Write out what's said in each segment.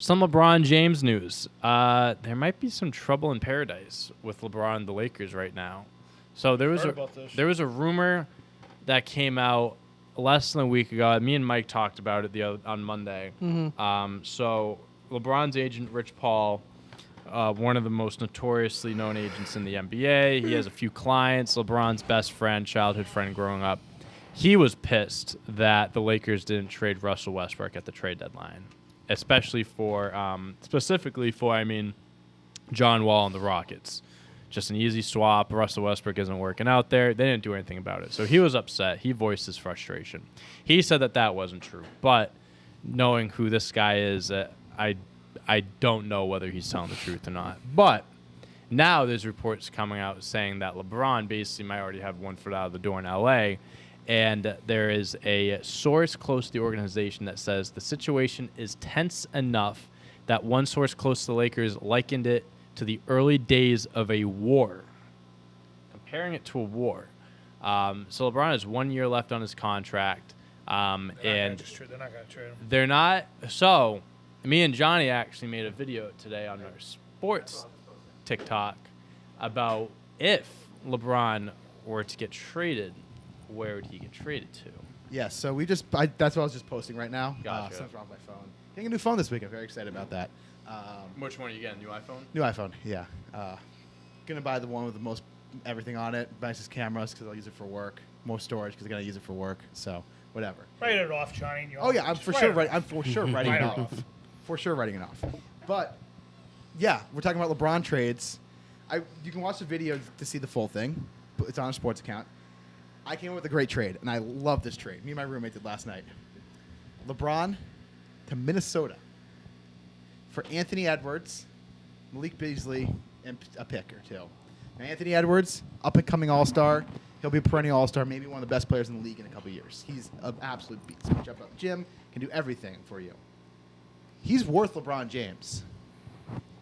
Some LeBron James news. There might be some trouble in paradise with LeBron and the Lakers right now. So there was a rumor that came out less than a week ago. Me and Mike talked about it on Monday. Mm-hmm. So LeBron's agent, Rich Paul, one of the most notoriously known agents in the NBA. He has a few clients. LeBron's best friend, childhood friend growing up. He was pissed that the Lakers didn't trade Russell Westbrook at the trade deadline, especially specifically for John Wall and the Rockets. Just an easy swap. Russell Westbrook isn't working out there. They didn't do anything about it. So he was upset. He voiced his frustration. He said that wasn't true. But knowing who this guy is, I don't know whether he's telling the truth or not. But now there's reports coming out saying that LeBron basically might already have one foot out of the door in L.A., and there is a source close to the organization that says the situation is tense enough that one source close to the Lakers likened it to the early days of a war, comparing it to a war. So LeBron has 1 year left on his contract, and they're not going to trade him. They're not. So me and Johnny actually made a video today on our sports TikTok about if LeBron were to get traded, where would he get traded to? Yeah, so that's what I was just posting right now. Gotcha. Something's wrong with my phone. Getting a new phone this week. I'm very excited about that. Which one are you getting? New iPhone? New iPhone, yeah. Gonna buy the one with the most everything on it. Nicest cameras because I'll use it for work. More storage because I'm gonna use it for work. So whatever. Write it off, Johnny. Oh yeah, I'm for sure writing it off. For sure writing it off. But yeah, we're talking about LeBron trades. You can watch the video to see the full thing. It's on a sports account. I came up with a great trade, and I love this trade. Me and my roommate did last night. LeBron to Minnesota for Anthony Edwards, Malik Beasley, and a pick or two. Now, Anthony Edwards, up-and-coming all-star. He'll be a perennial all-star, maybe one of the best players in the league in a couple years. He's an absolute beast. He can jump out the gym, can do everything for you. He's worth LeBron James.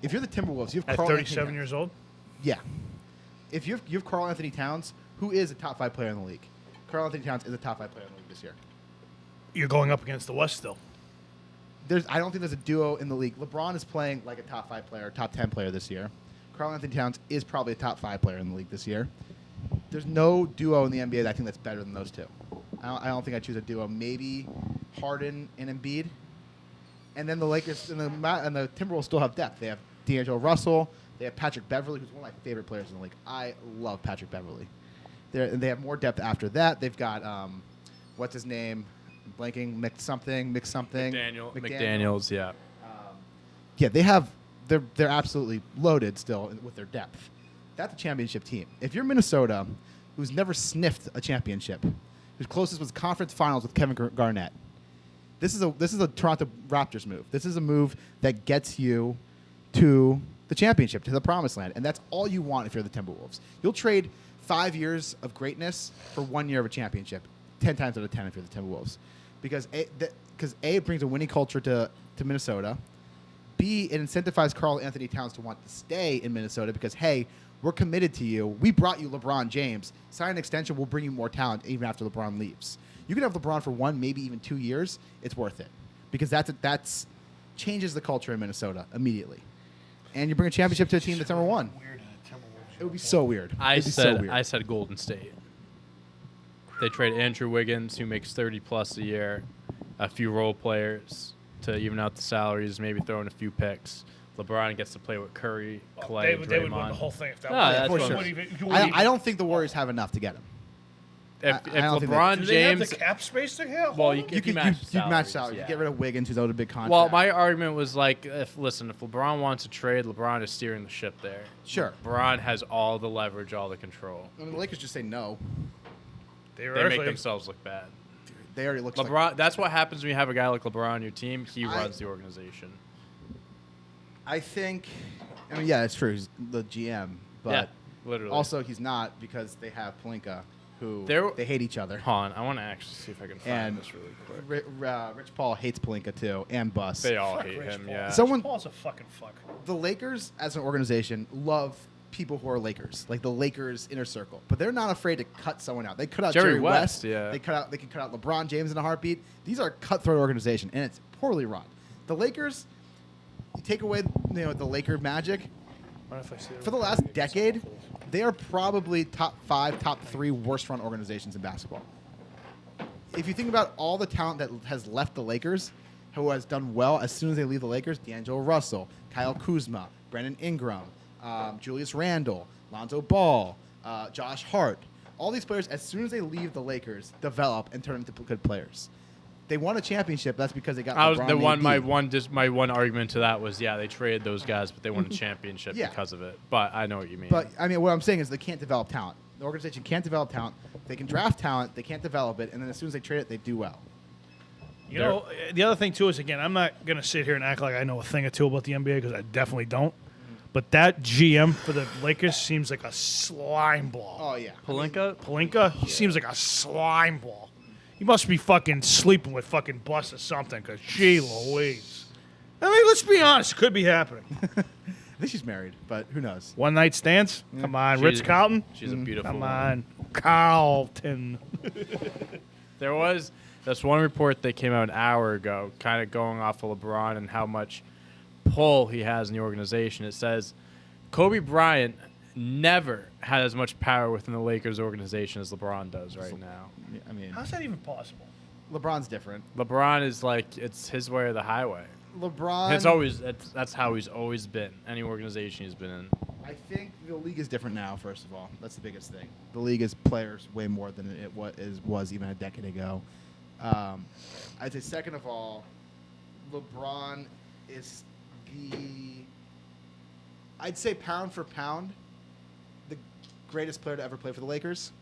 If you're the Timberwolves, you have At Karl 37 years old? Yeah. If you have Karl Anthony Towns, who is a top 5 player in the league. Karl Anthony Towns is a top 5 player in the league this year. You're going up against the West still. I don't think there's a duo in the league. LeBron is playing like a top 5 player, top 10 player this year. Karl Anthony Towns is probably a top 5 player in the league this year. There's no duo in the NBA that I think that's better than those two. I don't think I'd choose a duo. Maybe Harden and Embiid. And then the Lakers and the Timberwolves still have depth. They have D'Angelo Russell. They have Patrick Beverly, who's one of my favorite players in the league. I love Patrick Beverly. They have more depth after that. They've got, what's his name? I'm blanking. Mick something. McDaniels, yeah. Yeah, they're absolutely loaded still with their depth. That's a championship team. If you're Minnesota, who's never sniffed a championship, whose closest was conference finals with Kevin Garnett, this is a Toronto Raptors move. This is a move that gets you to the championship, to the promised land, and that's all you want if you're the Timberwolves. You'll trade 5 years of greatness for 1 year of a championship, 10 times out of 10 if you're the Timberwolves, because A, it brings a winning culture to Minnesota. B, it incentivizes Karl Anthony Towns to want to stay in Minnesota because, hey, we're committed to you. We brought you LeBron James. Sign an extension. We'll bring you more talent even after LeBron leaves. You can have LeBron for 1, maybe even 2 years. It's worth it because that's changes the culture in Minnesota immediately. And you bring a championship to a team that's number 1. It would be so weird. I said Golden State. They trade Andrew Wiggins, who makes $30+ a year, a few role players to even out the salaries, maybe throw in a few picks. LeBron gets to play with Curry, Clay, They would win the whole thing if that for was sure. I don't think the Warriors have enough to get him. If don't think LeBron Do James, they have the cap space to have? well, You could match salary. yeah. You get rid of Wiggins, who's owed a big contract. Well, my argument was like, if LeBron wants to trade, LeBron is steering the ship there. Sure. LeBron has all the leverage, all the control. I mean, the Lakers just say no. They They make themselves look bad. They already look LeBron. like... That's what happens when you have a guy like LeBron on your team. He runs the organization. I think... I mean, yeah, it's true. He's the GM. But Yeah, literally. also, he's not because they have Pelinka, who they hate each other. Hold on, I want to actually see if I can find And this really quick. Rich Paul hates Pelinka, too, and Bus. They all Fuck hate Rich him, Paul. yeah. Someone- Paul's a fucking fuck. The Lakers, as an organization, love people who are Lakers, like the Lakers inner circle. But they're not afraid to cut someone out. They cut out Jerry West. Yeah. They can cut out LeBron James in a heartbeat. These are a cutthroat organization, and it's poorly run. The Lakers, take away the Laker magic. What if I say For the last decade, they are probably top 5, top 3 worst run organizations in basketball. If you think about all the talent that has left the Lakers, who has done well as soon as they leave the Lakers, D'Angelo Russell, Kyle Kuzma, Brandon Ingram, Julius Randle, Lonzo Ball, Josh Hart. All these players, as soon as they leave the Lakers, develop and turn into good players. They won a championship. That's because they got LeBron and AD. My one argument to that was they traded those guys, but they won a championship because of it. But I know what you mean. But I mean, what I'm saying is they can't develop talent. The organization can't develop talent. They can draft talent. They can't develop it, and then as soon as they trade it, they do well. You know, the other thing too is, again, I'm not gonna sit here and act like I know a thing or two about the NBA because I definitely don't. But that GM for the Lakers seems like a slime ball. Oh yeah, Pelinka? He seems like a slime ball. He must be fucking sleeping with fucking Bus or something, because gee Louise. I mean, let's be honest, it could be happening. I think she's married, but who knows? One night stands? Come on, Ritz-Carlton? She's a beautiful Come woman. on, Carlton. There was this one report that came out an hour ago, kind of going off of LeBron and how much pull he has in the organization. It says Kobe Bryant never had as much power within the Lakers organization as LeBron does right now. I mean, How's that even possible? LeBron's different. LeBron is like, it's his way or the highway. LeBron. That's how he's always been. Any organization he's been in. I think the league is different now. First of all, that's the biggest thing. The league is players way more than it was even a decade ago. I'd say second of all, LeBron is I'd say pound for pound, the greatest player to ever play for the Lakers.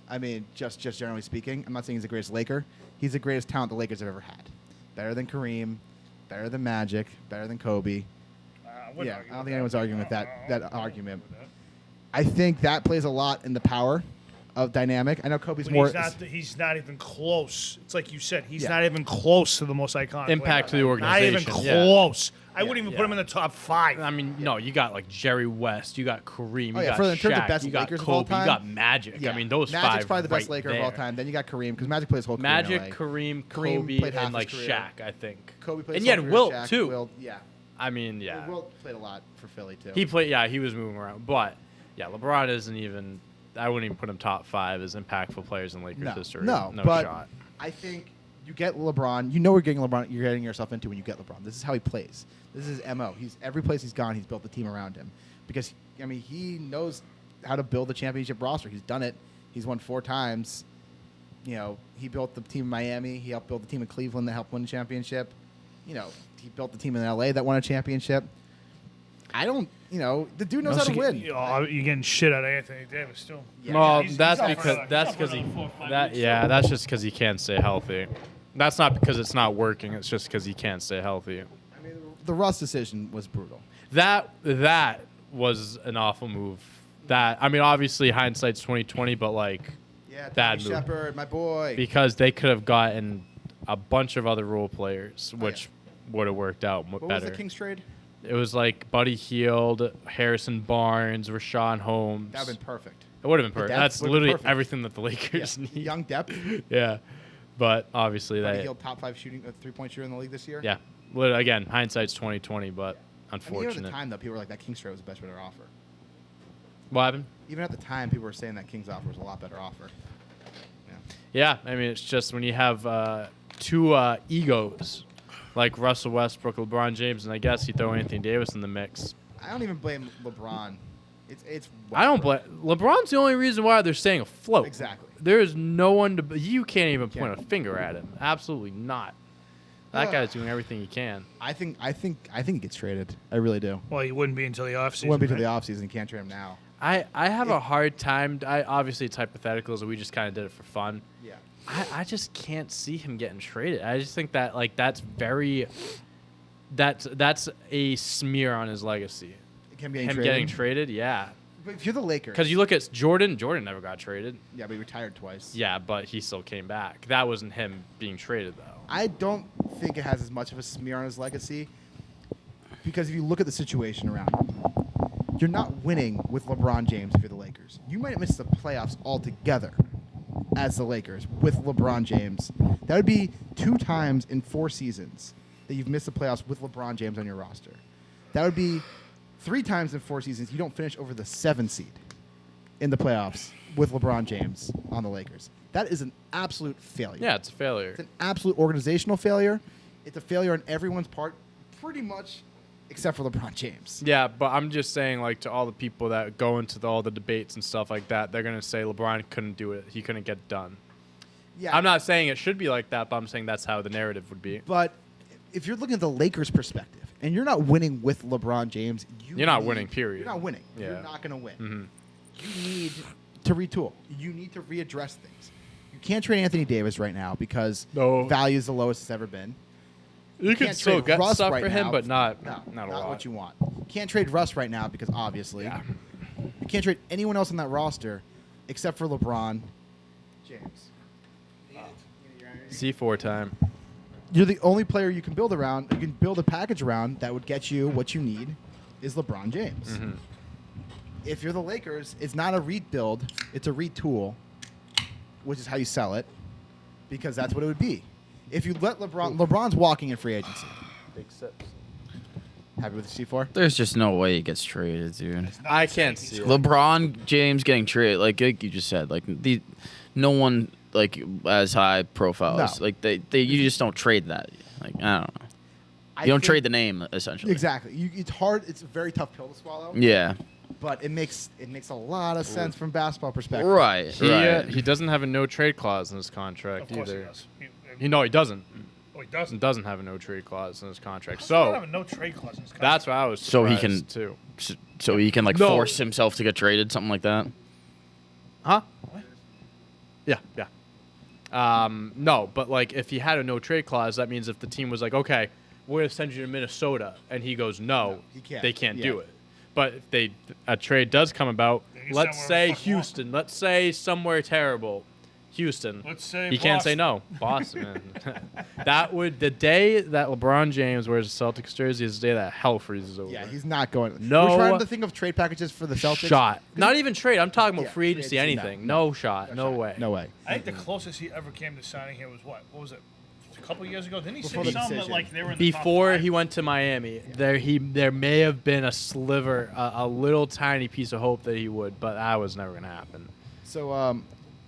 I mean, just generally speaking. I'm not saying he's the greatest Laker. He's the greatest talent the Lakers have ever had. Better than Kareem, better than Magic, better than Kobe. I don't think anyone's arguing with that argument. I think that plays a lot in the power of dynamic. I know Kobe's more. He's not even close. It's like you said. He's not even close to the most iconic Impact player. to the organization. Not even close. I Yeah. wouldn't even put him in the top 5. I mean, no, you got like Jerry West, you got Kareem, you got in terms of Shaq, best you got Lakers of Kobe, all time, you got Magic. Yeah. I mean, those Magic's five probably the best right Laker there. of all time. Then you got Kareem because Magic plays whole career in Magic, LA. Kareem, Kareem Kobe, played half and like his career. Shaq, I think. Kobe played and his you whole had career, Wilt Shaq, too. Wilt, yeah. I mean, yeah. Wilt played a lot for Philly too. He played. Yeah, he was moving around. But yeah, LeBron isn't even. I wouldn't even put him top 5 as impactful players in Lakers history. No, no but shot. I think you get LeBron. You know we're getting LeBron. You're getting yourself into when you get LeBron. This is how he plays. This is his MO. He's every place he's gone, he's built the team around him because I mean he knows how to build a championship roster. He's done it. He's won 4 times. You know, he built the team in Miami. He helped build the team in Cleveland that helped win the championship. You know, he built the team in LA that won a championship. The dude knows how to win. You're getting shit out of Anthony Davis too. Yeah. Well, He's that's out for because another- that's he's out for because he another 4 or 5 that weeks. yeah that's just because he can't stay healthy. That's not because it's not working. It's just because he can't stay healthy. I mean, the Russ decision was brutal. That was an awful move. That I mean, obviously hindsight's 2020, but like Yeah, bad Tommy move Shepard, my boy. because they could have gotten a bunch of other role players, which would have worked out what better. was the Kings trade? It was like Buddy Hield, Harrison Barnes, Rashawn Holmes. That would have been perfect. It would have been perfect. depth That's would've been literally perfect. everything that the Lakers need. Young depth. Yeah, but obviously Buddy they. Hield, top 5 shooting, 3-point shooter in the league this year. Yeah, again, hindsight's 2020, but I mean, even at unfortunate. the time, though, people were like, that Kings trade was the best better offer. What happened? Even at the time, people were saying that Kings offer was a lot better offer. Yeah. Yeah, I mean, it's just when you have 2 egos like Russell Westbrook, LeBron James, and I guess you throw Anthony Davis in the mix. I don't even blame LeBron. It's I don't blame LeBron's the only reason why they're staying afloat. Exactly. There is no one to. You can't even point a finger at him. Absolutely not. That guy's doing everything he can. I think he gets traded. I really do. Well, he wouldn't be until the offseason. It won't be to right? the offseason. You can't trade him now. I have a hard time. Obviously it's hypothetical, so we just kind of did it for fun. Yeah. I just can't see him getting traded. I just think that that's very. That's a smear on his legacy. Him Getting traded, yeah. But if you're the Lakers. Because you look at Jordan never got traded. Yeah, but he retired twice. Yeah, but he still came back. That wasn't him being traded, though. I don't think it has as much of a smear on his legacy because if you look at the situation around him, you're not winning with LeBron James if you're the Lakers. You might miss the playoffs altogether as the Lakers with LeBron James. That would be 2 times in 4 seasons that you've missed the playoffs with LeBron James on your roster. That would be 3 times in 4 seasons you don't finish over the 7 seed in the playoffs with LeBron James on the Lakers. That is an absolute failure. Yeah, it's a failure. It's an absolute organizational failure. It's a failure on everyone's part, pretty much, except for LeBron James. Yeah, but I'm just saying, like, to all the people that go into all the debates and stuff like that, they're going to say LeBron couldn't do it. He couldn't get it done. Yeah, I'm not saying it should be like that, but I'm saying that's how the narrative would be. But if you're looking at the Lakers' perspective, and you're not winning with LeBron James, You're not winning, period. You're not winning. Yeah. You're not going to win. Mm-hmm. You need to retool. You need to readdress things. You can't trade Anthony Davis right now because value is the lowest it's ever been. You can can't still trade get Russ stuff right for him, now. but not No, a not lot. what you want. You can't trade Russ right now because obviously Yeah. you can't trade anyone else on that roster except for LeBron James. C4 time. You're the only player you can build around. You can build a package around that would get you what you need is LeBron James. Mm-hmm. If you're the Lakers, it's not a rebuild, it's a retool, which is how you sell it, because that's what it would be. If you let LeBron's walking in free agency. Big sips. Happy with the C4? There's just no way he gets traded, dude. I can't see it. LeBron James getting traded, like you just said, like no one like as high profiles. No. Like you just don't trade that. Like I don't know. You don't trade the name essentially. Exactly. It's hard. It's a very tough pill to swallow. Yeah. But it makes a lot of sense from basketball perspective. Right. He doesn't have a no trade clause in his contract Of course either. he does. No, he doesn't. Oh, he He doesn't. doesn't have a no trade clause in his contract. He doesn't have So a no trade clause in his contract. that's what I was. So he surprised, can- too. So he can like No. force himself to get traded, something like that. Huh? What? Yeah. No, but like if he had a no trade clause, that means if the team was like, okay, we're gonna send you to Minnesota, and he goes, no, he can't. they can't Yeah. do it. But if a trade does come about, Then you let's send say wherever the fuck you want. Houston, let's say somewhere terrible, Houston. Let's say he can't say no. Boston. Man. That would the day that LeBron James wears a Celtics jersey is the day that hell freezes over. Yeah, he's not going. No We're trying to think of trade packages for the Celtics. shot. Not even trade. I'm talking about Yeah, free agency. free agency, Anything. no. No shot. No way. No way. I think the closest he ever came to signing here was what? What was it? A couple years ago? Didn't he Before say the something that decision. like they were in the top Before five? he went to Miami, there may have been a sliver, a little tiny piece of hope that he would, but that was never gonna happen. So,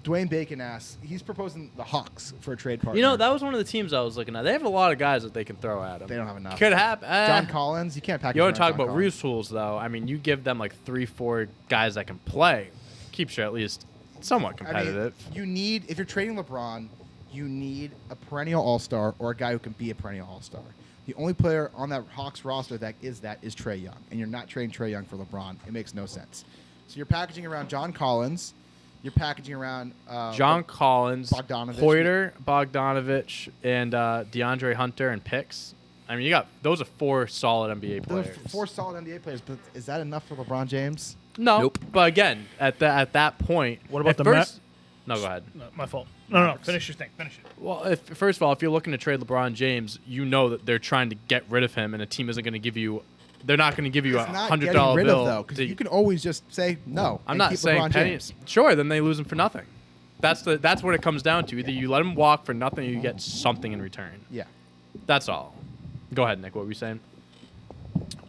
Dwayne Bacon asks, he's proposing the Hawks for a trade partner. You know, that was one of the teams I was looking at. They have a lot of guys that they can throw at him. They don't have enough. Could happen. John Collins, you can't package. You want to around talk John about Collins. retools, though? I mean, you give them like 3-4 guys that can play, keeps you at least somewhat competitive. I mean, you need, if you're trading LeBron, you need a perennial All-Star or a guy who can be a perennial All-Star. The only player on that Hawks roster that is Trae Young, and you're not trading Trae Young for LeBron. It makes no sense. So you're packaging around John Collins. You're packaging around John Collins, Bogdanovich. Hoyter, Bogdanovich, and DeAndre Hunter and picks. I mean, you got those are 4 solid NBA Those players. 4 solid NBA players, but is that enough for LeBron James? No, Nope. but again, at that point, What about at the first? No, go ahead. No, my fault. No. Finish your thing. Finish it. Well, first of all, if you're looking to trade LeBron James, you know that they're trying to get rid of him, and a team isn't going to give you. They're not going to give you It's a not $100 getting rid bill. of though, because to- you can always just say no. I'm and not keep saying LeBron pennies. James. Sure, then they lose him for nothing. That's what it comes down to. Either you let him walk for nothing, or you get something in return. Yeah. That's all. Go ahead, Nick. What were you saying?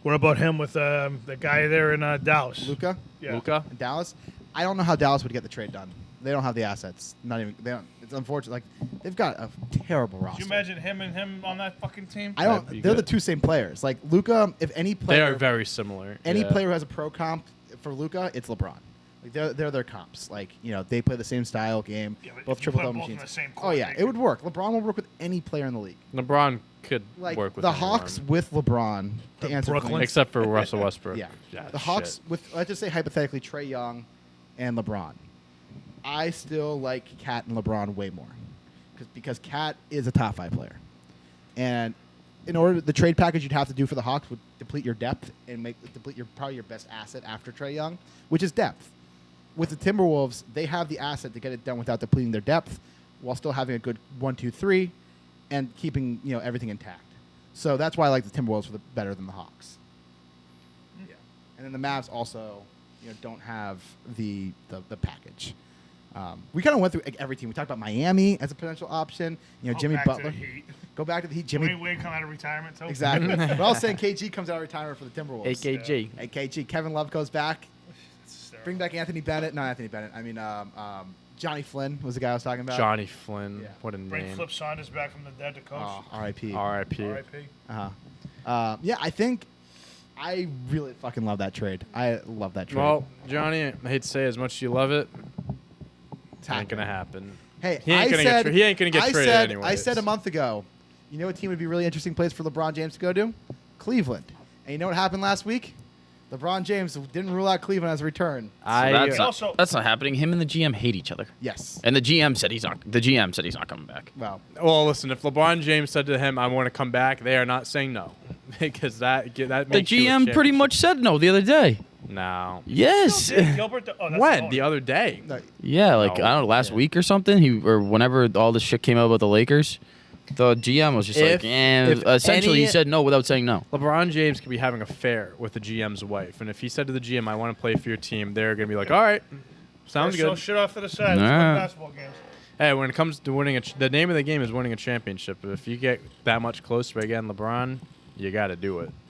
What about him with the guy there in Dallas? Luka, Yeah. Luka? in Dallas. I don't know how Dallas would get the trade done. They don't have the assets. Not even. They don't. It's unfortunate. Like they've got a terrible roster. Could you imagine him on that fucking team? I don't. That'd be They're the good. 2 same players. Like Luka, if any They player, are very similar. any Yeah. player who has a pro comp for Luka, it's LeBron. Like they're their comps. Like they play the same style game. Yeah, but both if you triple put double both in machines. the same Oh court, yeah, they it would work. LeBron will work with any player in the league. LeBron could Like work with the anyone. Hawks with LeBron to answer Brooklyn? Dwayne's- except for Russell Westbrook. Yeah. shit. The Hawks with, let's just say hypothetically, Trae Young and LeBron. I still like Cat and LeBron way more because Cat is a top 5 player, and in order the trade package you'd have to do for the Hawks would deplete your depth and deplete probably your best asset after Trae Young, which is depth. With the Timberwolves, they have the asset to get it done without depleting their depth, while still having a good 1, 2, 3, and keeping everything intact. So that's why I like the Timberwolves better than the Hawks. Yeah, and then the Mavs also don't have the package. We kind of went through every team. We talked about Miami as a potential option. Jimmy back to Butler. the Heat. Go back to the Heat. Jimmy. Wayne come out of retirement too. Exactly. We're all saying KG comes out of retirement for the Timberwolves. AKG. Hey, KG. Kevin Love goes back. It's Bring back Anthony Bennett. Not Anthony Bennett. I mean, Johnny Flynn was the guy I was talking about. Johnny Flynn. Yeah. What a Bring name. Flip Saunders back from the dead to coach. Oh, R.I.P. R.I.P. R.I.P. Yeah, I think I really fucking love that trade. I love that trade. Well, Johnny, I hate to say as much as you love it, It's ain't gonna happening. happen. Hey, He ain't gonna get traded anyways. I said a month ago, you know what team would be a really interesting place for LeBron James to go to? Cleveland. And you know what happened last week? LeBron James didn't rule out Cleveland as a return. That's also- that's not happening. Him and the GM hate each other. Yes. And the GM said he's not. The GM said he's not coming back. Well, Well, listen, if LeBron James said to him, "I want to come back," they are not saying no, because that The makes you a GM pretty championship. much said no the other day. No. Yes. Gilbert. That's When? The other day. no, Yeah, like No. I don't know, last Yeah. week or something. Or whenever all this shit came out about the Lakers, the GM was just If- if essentially any- he said no without saying no. LeBron James could be having an affair with the GM's wife, and if he said to the GM, "I want to play for your team," they're gonna be like, "All right, sounds So good." shit off to the side. Let's Nah. win basketball games. Hey, when it comes to winning the name of the game is winning a championship. If you get that much closer again, LeBron, you got to do it.